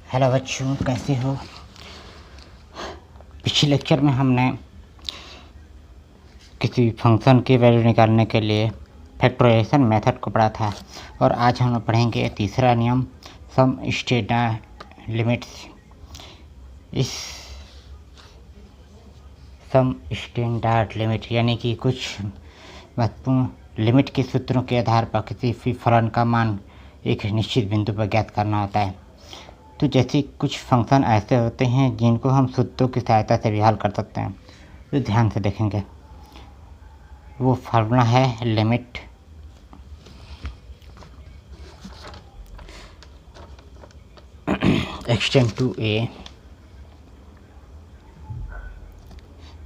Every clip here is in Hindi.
हेलो बच्चों, कैसे हो। पिछले लेक्चर में हमने किसी फंक्शन की वैल्यू निकालने के लिए फैक्टराइजेशन मेथड को पढ़ा था और आज हम लोग पढ़ेंगे तीसरा नियम, सम स्टैंडर्ड लिमिट्स। इस सम स्टैंडर्ड लिमिट यानी कि कुछ महत्वपूर्ण लिमिट के सूत्रों के आधार पर किसी भी फलन का मान एक निश्चित बिंदु पर ज्ञात करना होता है। तो जैसे कुछ फंक्शन ऐसे होते हैं जिनको हम सूत्रों की सहायता से भी हल कर सकते हैं। तो ध्यान से देखेंगे, वो फार्मूला है limit x tend to a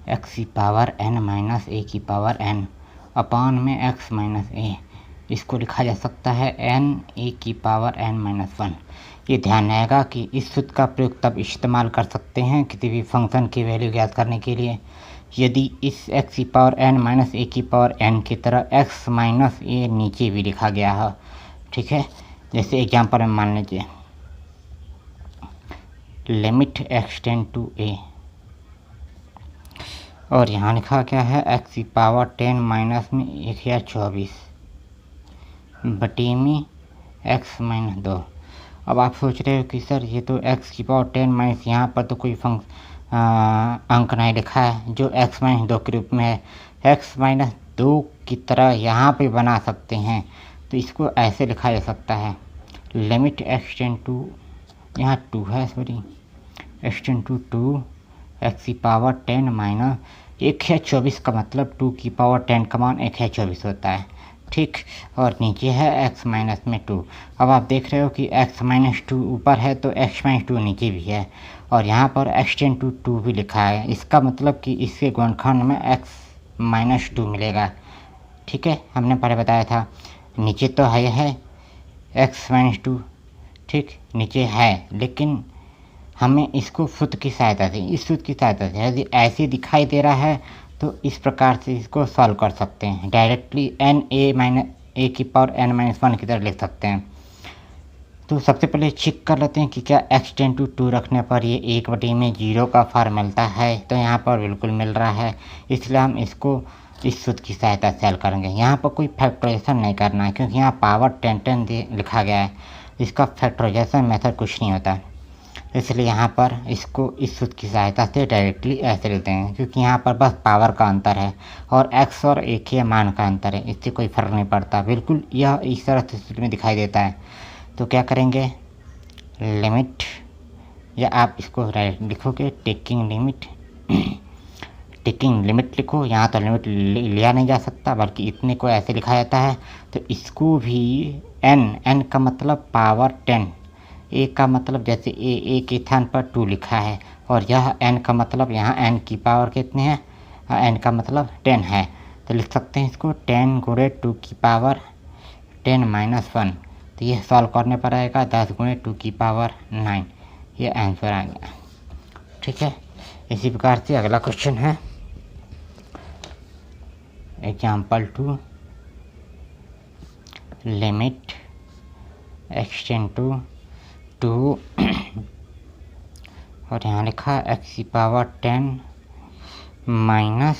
x की पावर एन माइनस ए की पावर एन अपान में एक्स माइनस ए। इसको लिखा जा सकता है एन ए की पावर एन माइनस वन। ये ध्यान रहेगा कि इस सूत्र का प्रयोग तब इस्तेमाल कर सकते हैं किसी भी फंक्शन की वैल्यू ज्ञात करने के लिए यदि इस एक्स की पावर एन माइनस ए की पावर एन की तरह एक्स माइनस ए नीचे भी लिखा गया हो। ठीक है, जैसे एग्जांपल में मान लीजिए लिमिट एक्सटेंड टू ए और यहाँ लिखा गया है एक्स की पावर 10 माइनस में 1024 बटे में एक्स माइनस 2। अब आप सोच रहे हो कि सर ये तो एक्स की पावर 10 माइनस, यहाँ पर तो कोई अंक नहीं लिखा है जो एक्स माइनस 2 के रूप में है। एक्स माइनस 2 की तरह यहाँ पे बना सकते हैं, तो इसको ऐसे लिखा जा सकता है लिमिट एक्सटेंड टू, यहाँ 2 है सॉरी, एक्सटेंड टू 2 एक्स की पावर 10 माइनस 1024 का मतलब 2 की पावर 10 का मान 1024 होता है। ठीक, और नीचे है x माइनस में 2। अब आप देख रहे हो कि x माइनस 2 ऊपर है तो x माइनस 2 नीचे भी है और यहाँ पर एक्सटेंड टू 2 भी लिखा है। इसका मतलब कि इसके गुणनखंड में x माइनस 2 मिलेगा। ठीक है, हमने पहले बताया था नीचे तो है x माइनस 2, ठीक नीचे है, लेकिन हमें इसको सूत्र की सहायता से, इस सूत्र की सहायता से यदि ऐसे दिखाई दे रहा है तो इस प्रकार से इसको सॉल्व कर सकते हैं। Directly N A minus a की पावर एन माइनस 1 की तरह लिख सकते हैं। तो सबसे पहले चेक कर लेते हैं कि क्या एक्स टेन टू 2 रखने पर ये 1 में 0 का फॉर्म मिलता है। तो यहाँ पर बिल्कुल मिल रहा है, इसलिए हम इसको इस सूत्र की सहायता से हल करेंगे। यहाँ पर कोई फैक्टराइजेशन नहीं करना है क्योंकि यहाँ पावर 10 लिखा गया है, इसका फैक्टराइजेशन मेथड कुछ नहीं होता, इसलिए यहाँ पर इसको इस सूत्र की सहायता से डायरेक्टली ऐसे लेते हैं क्योंकि यहाँ पर बस पावर का अंतर है और x और a के मान का अंतर है, इससे कोई फ़र्क नहीं पड़ता। बिल्कुल यह इस तरह से सूत्र में दिखाई देता है। तो क्या करेंगे, लिमिट, या आप इसको लिखोगे टेकिंग लिमिट, टेकिंग लिमिट लिखो। यहाँ तो लिमिट लिया नहीं जा सकता बल्कि इतने को ऐसे लिखा जाता है। तो इसको भी n का मतलब पावर 10, ए का मतलब जैसे ए के स्थान पर 2 लिखा है और यह एन का मतलब यहाँ एन की पावर कितने हैं, एन का मतलब 10 है। तो लिख सकते हैं इसको 10 गुणे 2 की पावर 10 माइनस 1। तो यह सॉल्व करने पर आएगा 10 गुणे 2 की पावर 9। ये आंसर आ गया। ठीक है, इसी प्रकार से अगला क्वेश्चन है एग्जाम्पल 2 लिमिट एक्सटेंड टू 2 और यहाँ लिखा एक्स की पावर 10 माइनस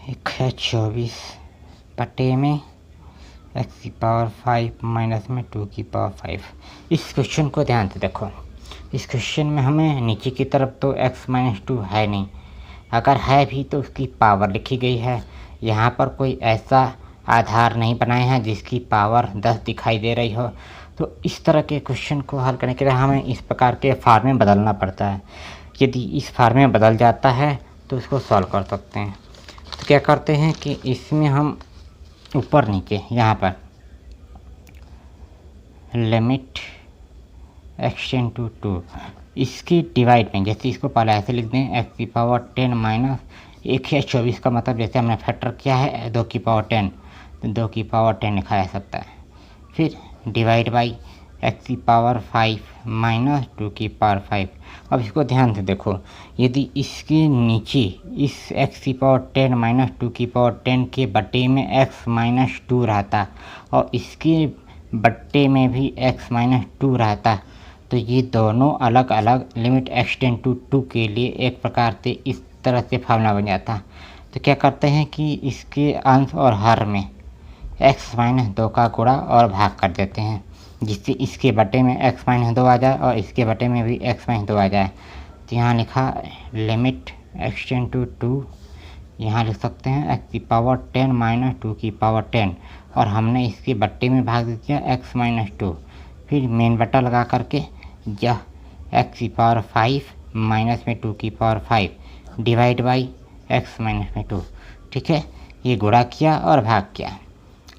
1024 बटे में एक्स की पावर 5 माइनस में 2 की पावर 5। इस क्वेश्चन को ध्यान से देखो, इस क्वेश्चन में हमें नीचे की तरफ तो x माइनस 2 है नहीं, अगर है भी तो उसकी पावर लिखी गई है। यहाँ पर कोई ऐसा आधार नहीं बनाए हैं जिसकी पावर 10 दिखाई दे रही हो। तो इस तरह के क्वेश्चन को हल करने के लिए हमें इस प्रकार के फॉर्म में बदलना पड़ता है। यदि इस फॉर्म में बदल जाता है तो इसको सॉल्व कर सकते हैं। तो क्या करते हैं कि इसमें हम ऊपर नीचे यहाँ पर लिमिट एक्सटेंड टू 2 इसकी डिवाइड में, जैसे इसको पहले ऐसे लिख दें एक्स की पावर 10 माइनस 1024 का मतलब जैसे हमने फैक्टर किया है 2 की पावर 10, तो 2 की पावर 10 लिखा जा सकता है। फिर डिवाइड बाई एक्स की पावर 5 माइनस 2 की पावर 5। अब इसको ध्यान से देखो, यदि इसके नीचे इस एक्स की पावर 10 माइनस 2 की पावर 10 के बटे में एक्स माइनस 2 रहता और इसके बट्टे में भी x माइनस 2 रहता, तो ये दोनों अलग अलग लिमिट एक्सटेंड टू 2 के लिए एक प्रकार से इस तरह से फार्मूला बन जाता। तो क्या करते हैं कि इसके अंश और हर में x माइनस 2 का गुणा और भाग कर देते हैं, जिससे इसके बटे में x माइनस 2 आ जाए और इसके बटे में भी x माइनस 2 आ जाए। तो यहाँ लिखा लिमिट एक्सटेंड टू 2, यहाँ लिख सकते हैं x की पावर 10 माइनस 2 की पावर 10, और हमने इसके बट्टे में भाग दिया x माइनस 2, फिर मेन बट्टा लगा करके यह x की पावर 5 माइनस में 2 की power 5 divide by x minus में 2। ठीक है, ये गुणा किया और भाग किया।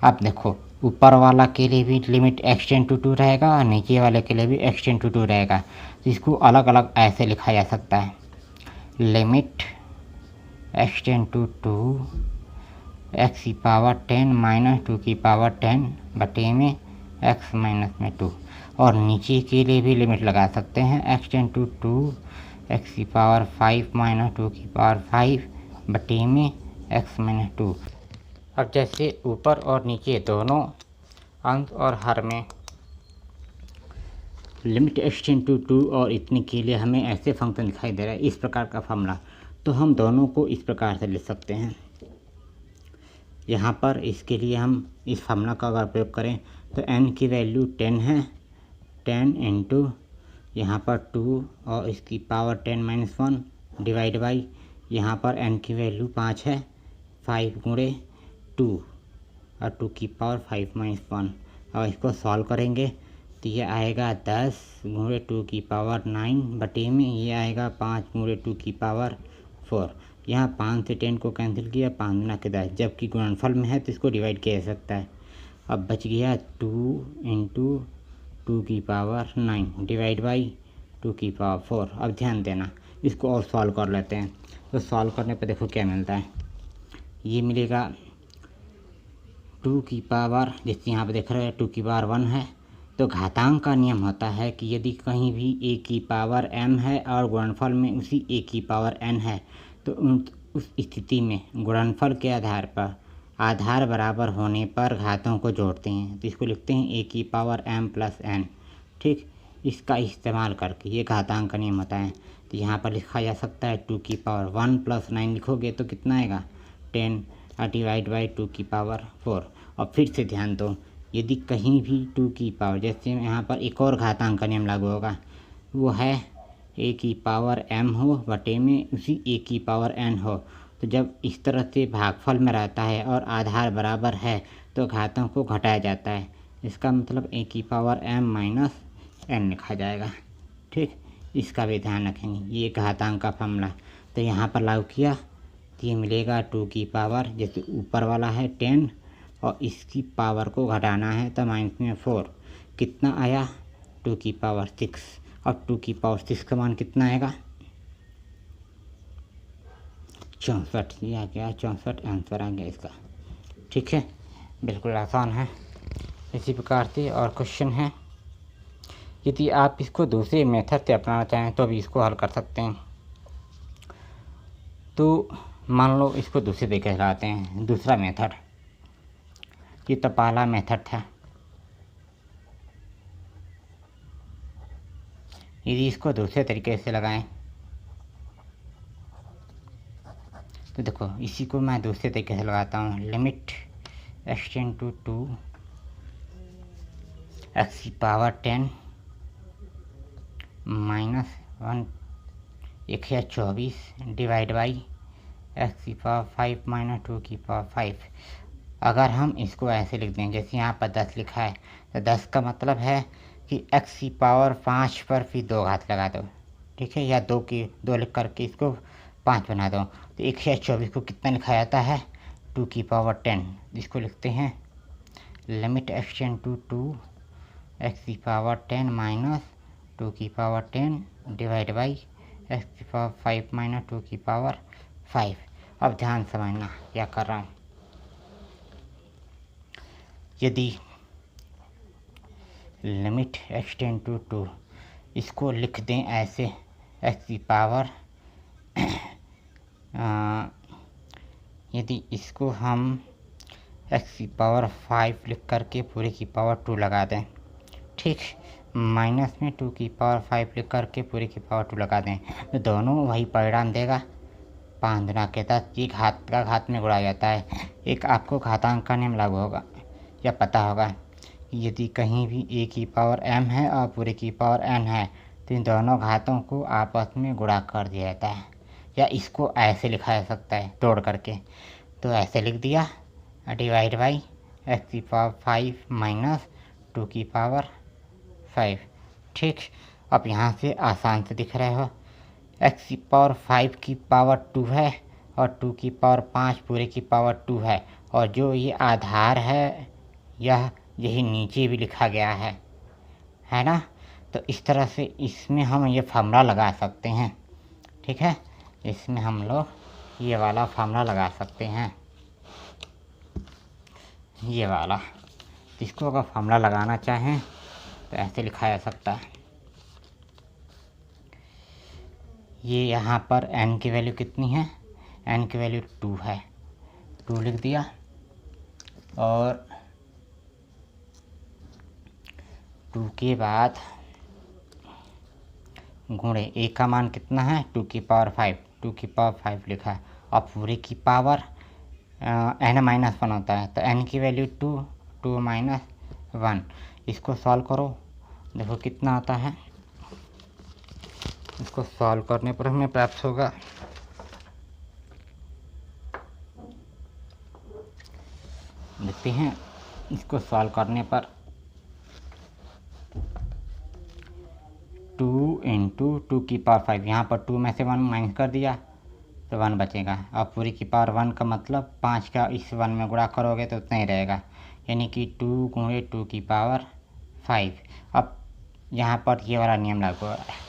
अब देखो ऊपर वाला के लिए भी लिमिट एक्सटेंड टू 2 रहेगा और नीचे वाले के लिए भी एक्सटेंड टू 2 रहेगा। तो इसको अलग अलग ऐसे लिखा जा सकता है, लिमिट एक्सटेंड टू 2 x की पावर 10 माइनस 2 की पावर 10 बटे में x माइनस में 2, और नीचे के लिए भी लिमिट लगा सकते हैं एक्सटेंड टू 2 x की पावर 5 माइनस 2 की पावर 5 बटे में x माइनस 2। अब जैसे ऊपर और नीचे दोनों अंश और हर में लिमिट एक्सटेंड टू 2 और इतने के लिए हमें ऐसे फंक्शन दिखाई दे रहा है, इस प्रकार का फार्मूला, तो हम दोनों को इस प्रकार से लिख सकते हैं। यहाँ पर इसके लिए हम इस फार्मूला का अगर प्रयोग करें तो n की वैल्यू 10 है, 10 इंटू यहाँ पर 2 और इसकी पावर 10 माइनस 1 डिवाइड बाई यहाँ पर n की वैल्यू 5 है, 5 गुणे 2 और 2 की पावर 5 माइनस 1। और इसको सॉल्व करेंगे तो ये आएगा 10 गुणे 2 की पावर 9 बटे में ये आएगा 5 गुणे 2 की पावर 4। यहाँ 5 से 10 को कैंसिल किया, 5 गुना के 10, जबकि गुणनफल में है तो इसको डिवाइड किया जा सकता है। अब बच गया 2 इंटू 2 की पावर 9 डिवाइड बाई 2 की पावर 4। अब ध्यान देना, इसको और सॉल्व कर लेते हैं। तो सॉल्व करने पर देखो क्या मिलता है, ये मिलेगा 2 की पावर, जैसे यहाँ पर देख रहे हैं 2 की पावर 1 है, तो घातांक का नियम होता है कि यदि कहीं भी a की पावर m है और गुणनफल में उसी a की पावर n है, तो उस स्थिति में गुणनफल के आधार पर आधार बराबर होने पर घातों को जोड़ते हैं, तो इसको लिखते हैं a की पावर m प्लस n। ठीक, इसका इस्तेमाल करके ये घातांक का नियम होता है। तो यहाँ पर लिखा जा सकता है 2 की पावर 1 प्लस 9 लिखोगे तो कितना आएगा 10 और डिवाइड बाई 2 की पावर 4। और फिर से ध्यान दो, यदि कहीं भी 2 की पावर, जैसे यहाँ पर एक और घातांक का नियम लागू होगा, वो है a की पावर m हो बटे में उसी a की पावर n हो, तो जब इस तरह से भागफल में रहता है और आधार बराबर है तो घातों को घटाया जाता है, इसका मतलब a की पावर m माइनस n लिखा जाएगा। ठीक, इसका भी ध्यान रखेंगे, ये घातांक का फॉर्मूला। तो यहाँ पर लागू किया तो ये मिलेगा 2 की पावर, जैसे ऊपर वाला है 10 और इसकी पावर को घटाना है तो माइनस में 4, कितना आया 2 की पावर 6। और 2 की पावर 6 का मान कितना आएगा 64, ये आ गया 64 आंसर आ गया इसका। ठीक है, बिल्कुल आसान है। इसी प्रकार से और क्वेश्चन है, यदि आप इसको दूसरे मेथड से अपनाना चाहें तो भी इसको हल कर सकते हैं। तो मान लो इसको दूसरे तरीके से लाते हैं, दूसरा मेथड, ये तो पहला मेथड था। यदि इसको दूसरे तरीके से लगाएं तो देखो इसी को मैं दूसरे तरीके से लगाता हूँ, लिमिट एक्सटेंड टू 2 x की power 10 minus 1 124 divide by x की पावर 5 माइनस 2 की पावर 5। अगर हम इसको ऐसे लिख दें, जैसे यहाँ पर 10 लिखा है, तो 10 का मतलब है कि x की पावर 5 पर फिर 2 घात लगा दो। ठीक है, या 2 लिख करके इसको 5 बना दो, तो 124 को कितना लिखा जाता है 2 की पावर 10। इसको लिखते हैं लिमिट एक्सटेंड टू 2 x की पावर 10 माइनस 2 की पावर 10 डिवाइड बाई x की पावर 5 माइनस 2 की पावर 5। अब ध्यान समझना क्या कर रहा हूँ, यदि लिमिट एक्सटेंड टू 2 इसको लिख दें ऐसे x की पावर यदि इसको हम एक्स की पावर 5 लिख करके पूरे की पावर 2 लगा दें। ठीक, माइनस में 2 की पावर 5 लिख करके पूरे की पावर 2 लगा दें तो दोनों वही परिणाम देगा। 5 गुना के 10, ये घात का घात में गुणा जाता है। एक आपको घातांक का नियम लागू होगा या पता होगा, यदि कहीं भी a की पावर m है और पूरे की पावर n है तो इन दोनों घातों को आपस में गुणा कर दिया जाता है, या इसको ऐसे लिखा जा सकता है तोड़ करके। तो ऐसे लिख दिया, डिवाइड बाई एक्स की पावर 5 माइनस 2 की पावर 5। ठीक, अब यहाँ से आसान से दिख रहे हो, एक्स की पावर 5 की पावर 2 है और 2 की पावर 5 पूरे की पावर 2 है, और जो ये आधार है यही नीचे भी लिखा गया है ना। तो इस तरह से इसमें हम ये फार्मूला लगा सकते हैं। ठीक है, इसमें हम लोग ये वाला फार्मूला लगा सकते हैं, ये वाला। इसको अगर फार्मूला लगाना चाहें तो ऐसे लिखा जा सकता है। ये यहाँ पर n की वैल्यू कितनी है, n की वैल्यू 2 है, 2 लिख दिया, और 2 के बाद गुणे a का मान कितना है 2 की पावर 5, 2 की पावर 5 लिखा है, और पूरे की पावर n-1 होता है तो n की वैल्यू 2, 2 माइनस 1। इसको सॉल्व करो, देखो कितना आता है। इसको सॉल्व करने पर हमें प्राप्त होगा देखते हैं, इसको सॉल्व करने पर 2 इंटू 2 की पावर 5, यहाँ पर 2 में से 1 माइनस कर दिया तो 1 बचेगा, और पूरी की पावर 1 का मतलब 5 का इस 1 में गुणा करोगे तो उतना ही रहेगा, यानी कि 2 गुणे 2 की पावर 5। अब यहाँ पर ये वाला नियम लागू हो रहा है,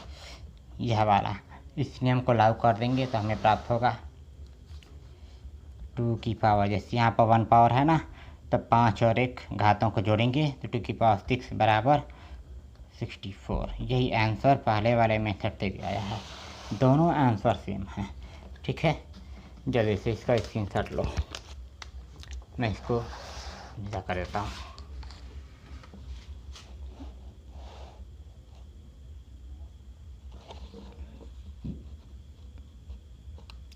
यह वाला, इस नियम को लागू कर देंगे तो हमें प्राप्त होगा 2 की पावर, जैसे यहाँ पर 1 पावर है ना, तो 5 और 1 घातों को जोड़ेंगे तो 2 की पावर 6 बराबर 64। यही आंसर पहले वाले मेथड से भी आया है, दोनों आंसर सेम हैं। ठीक है, जल्दी से इसका स्क्रीनशॉट लो, मैं इसको सीधा कर देता हूँ।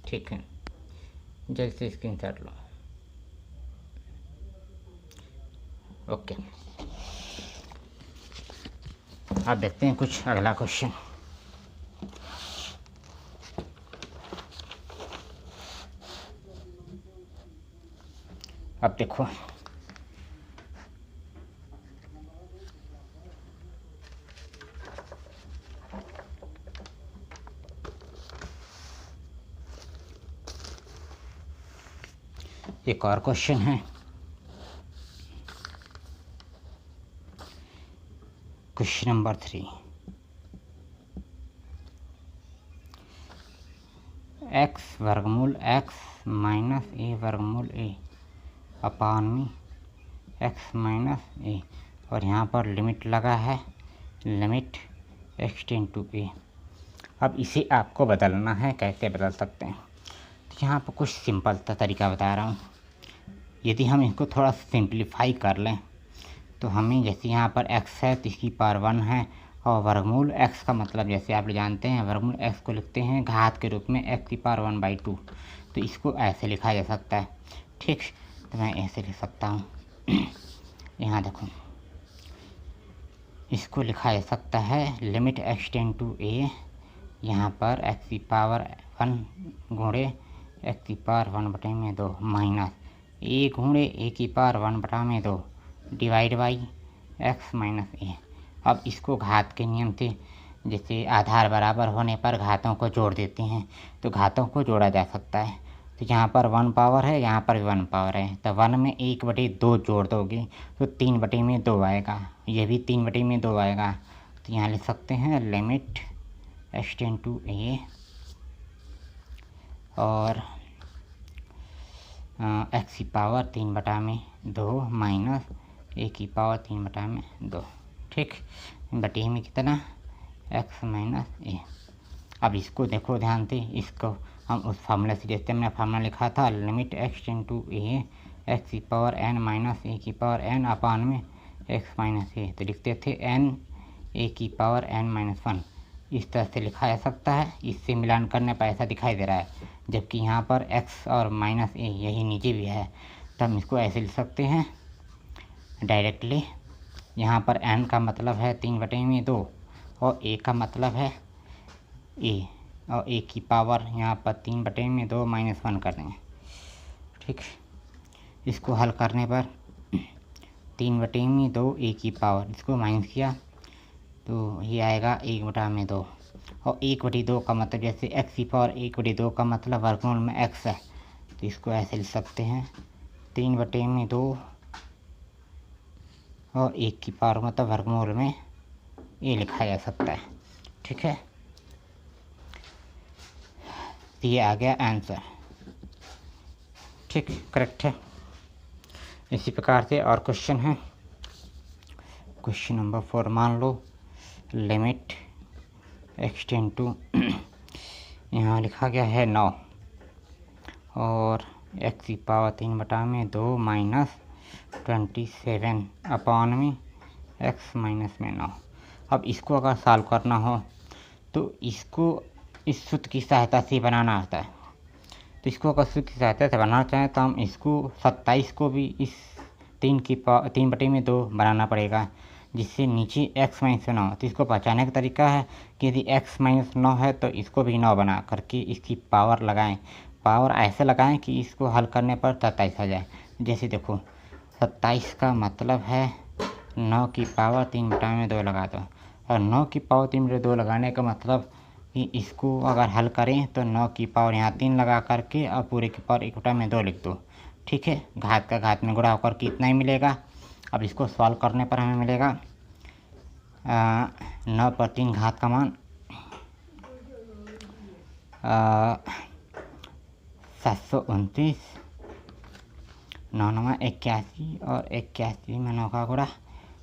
ठीक है, जल्दी से स्क्रीनशॉट लो। ओके, अब देखते हैं कुछ अगला क्वेश्चन। अब देखो, एक और क्वेश्चन है। क्वेश्चन नंबर 3, एक्स वर्गमूल एक्स माइनस ए वर्गमूल ए अपान में एक्स माइनस ए, और यहाँ पर लिमिट लगा है, लिमिट एक्स टेंड टू ए। अब इसे आपको बदलना है, कैसे बदल सकते हैं, तो यहाँ पर कुछ सिंपल सा तरीका बता रहा हूँ। यदि हम इसको थोड़ा सिंप्लीफाई कर लें तो हमें, जैसे यहाँ पर x है तो इसकी पावर 1 है, और वर्गमूल x का मतलब जैसे आप जानते हैं वर्गमूल x को लिखते हैं घात के रूप में x की पावर 1/2, तो इसको ऐसे लिखा जा सकता है। ठीक, तो मैं ऐसे लिख सकता हूँ यहाँ देखो, इसको लिखा जा सकता है limit x tend to a, यहाँ पर x की पावर 1 गुणे x की पावर 1/2 माइनस a गुणे a की power 1/2 divide by x minus A. अब इसको घात के नियम से, जैसे आधार बराबर होने पर घातों को जोड़ देते हैं तो घातों को जोड़ा जा सकता है। तो यहाँ पर 1 पावर है, यहाँ पर भी 1 पावर है, तो 1 में 1/2 जोड़ दोगे तो 3/2 आएगा, ये भी 3/2 आएगा। तो यहाँ लिख सकते हैं लिमिट x टेंड टू ए और x की पावर 3/2 माइनस a की पावर 3/2। ठीक, बटे में कितना x माइनस ए। अब इसको देखो ध्यान से, इसको हम उस फार्मूले से, जैसे हमने फार्मूला लिखा था limit x tend to a x की पावर एन माइनस ए की पावर एन अपान में एक्स माइनस ए, तो लिखते थे एन ए की पावर एन माइनस 1। इस तरह से लिखा जा सकता है। इससे मिलान करने पर ऐसा दिखाई दे रहा है, जबकि यहाँ पर x और माइनस ए यही नीचे भी है, तो हम इसको ऐसे लिख सकते हैं डायरेक्टली। यहाँ पर n का मतलब है 3/2 और a का मतलब है a, और a की पावर यहाँ पर 3/2 माइनस 1 कर देंगे। ठीक, इसको हल करने पर 3/2 a की पावर, इसको माइनस किया तो ये आएगा 1/2, और 1/2 का मतलब जैसे x की पावर 1/2 का मतलब वर्गमूल में x है, तो इसको ऐसे लिख सकते हैं 3/2 और 1 की पावर मतलब वर्गमूल में ये लिखा जा सकता है। ठीक है, तो ये आ गया आंसर। ठीक, करेक्ट है। इसी प्रकार से और क्वेश्चन है, क्वेश्चन नंबर 4। मान लो लिमिट एक्सटेंड टू यहाँ लिखा गया है 9 और x की पावर 3/2 माइनस 27 अपान में x माइनस में 9। अब इसको अगर सॉल्व करना हो तो इसको इस सूत्र की सहायता से बनाना होता है। तो इसको अगर सूत्र की सहायता से बनाना चाहें तो हम इसको 27 को भी इस 3/2 बनाना पड़ेगा, जिससे नीचे x माइनस 9। तो इसको पहचानने का तरीका है कि यदि x माइनस 9 है तो इसको भी 9 बना करके इसकी पावर लगाएं। पावर ऐसे लगाएं कि इसको हल करने पर 27 आ जाए। जैसे देखो 27 का मतलब है 9 की पावर 3/2 लगा दो, और 9 की पावर 3/2 लगाने का मतलब कि इसको अगर हल करें तो 9 की पावर यहाँ 3 लगा करके और पूरे की पावर 1/2 लिख दो। ठीक है, घात का घात में गुणा होकर के इतना ही मिलेगा। अब इसको सॉल्व करने पर हमें मिलेगा 9 पर 3 घात का मान 729, 9 9 81 और 81 में 9 का गुणा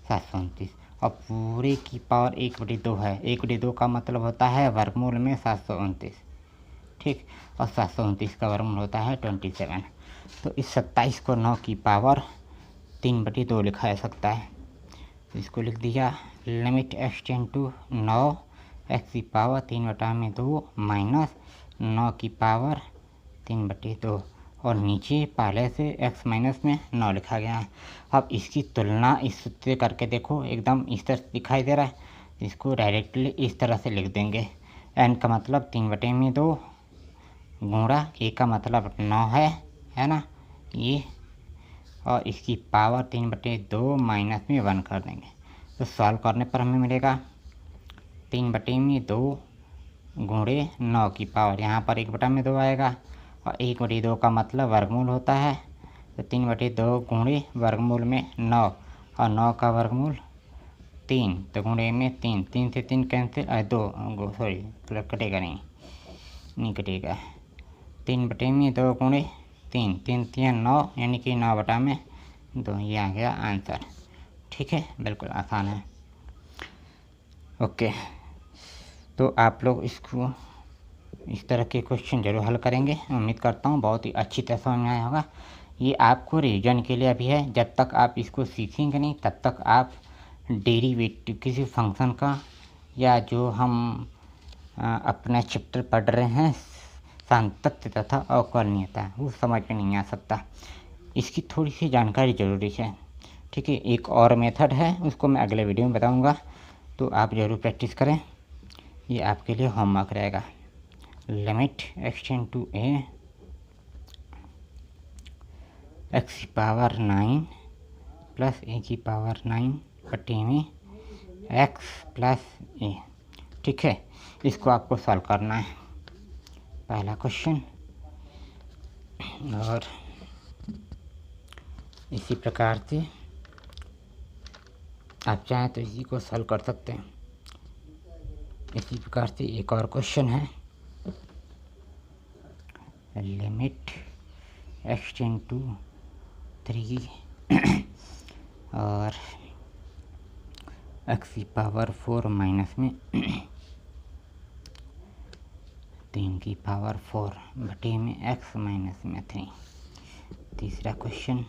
729, और पूरे की पावर 1/2 है। 1/2 का मतलब होता है वर्गमूल में 729। ठीक, और 729 का वर्गमूल होता है 27। तो इस 27 को 9 की पावर 3/2 लिखा जा सकता है। तो इसको लिख दिया लिमिट एक्सटेंड टू 9 x की पावर 3/2 माइनस 9 की पावर 3/2, और नीचे पहले से x माइनस में 9 लिखा गया है। अब इसकी तुलना इस सूत्र से करके देखो, एकदम इस तरह दिखाई दे रहा है। इसको डायरेक्टली इस तरह से लिख देंगे, n का मतलब 3/2 गुणा a का मतलब 9 है ना ये, और इसकी पावर 3/2 माइनस में 1 कर देंगे। तो सॉल्व करने पर हमें मिलेगा 3/2 गुणे 9 की पावर, यहाँ पर 1/2 आएगा, और 1/2 का मतलब वर्गमूल होता है। तो 3/2 गुणे वर्गमूल में 9, और 9 का वर्गमूल 3, तो गुणे में 3, 3 से 3 कैंसिल, 2 सॉरी कटेगा नहीं कटेगा। 3/2 गुणे 3, 3 3 9, यानी कि 9/2, ये आ गया आंसर। ठीक है, बिल्कुल आसान है। ओके, तो आप लोग इसको इस तरह के क्वेश्चन जरूर हल करेंगे। उम्मीद करता हूँ बहुत ही अच्छी तरह समझ में आया होगा। ये आपको रिवीजन के लिए अभी है, जब तक आप इसको सीखेंगे नहीं तब तक आप डेरिवेटिव किसी फंक्शन का, या जो हम अपना चैप्टर पढ़ रहे हैं सांतत्य तथा अवकलनीयता, वो समझ में नहीं आ सकता। इसकी थोड़ी सी जानकारी ज़रूरी है। ठीक है, एक और मेथड है, उसको मैं अगले वीडियो में बताऊंगा, तो आप ज़रूर प्रैक्टिस करें। ये आपके लिए होमवर्क रहेगा। Limit x tend to a x की पावर 9 प्लस a की पावर 9 बटे में x प्लस a। ठीक है, इसको आपको सॉल्व करना है, पहला क्वेश्चन। और इसी प्रकार से आप चाहें तो इसी को सॉल्व कर सकते हैं। इसी प्रकार से एक और क्वेश्चन है, लिमिट एक्सटेंड टू 3 और x की पावर 4 माइनस में 3 की पावर 4 बटे में x माइनस में 3। तीसरा question,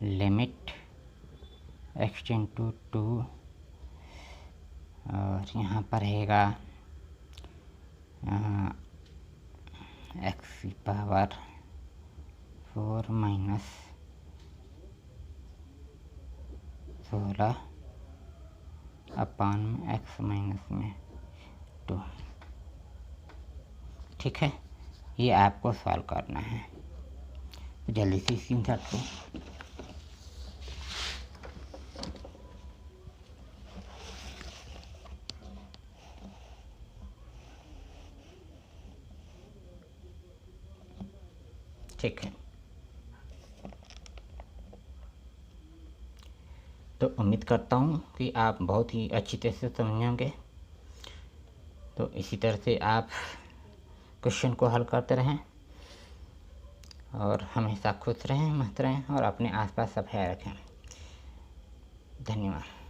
limit x tend to 2 और यहाँ पर रहेगा x की power 4 minus 16 upon x minus में 2। ठीक है, ये आपको सॉल्व करना है, तो जल्दी से स्क्रीनशॉट लो। ठीक है, तो उम्मीद करता हूँ कि आप बहुत ही अच्छी तरह से समझ होंगे। तो इसी तरह से आप क्वेश्चन को हल करते रहें और हमेशा खुश रहें, मस्त रहें और अपने आसपास सफाई रखें। धन्यवाद।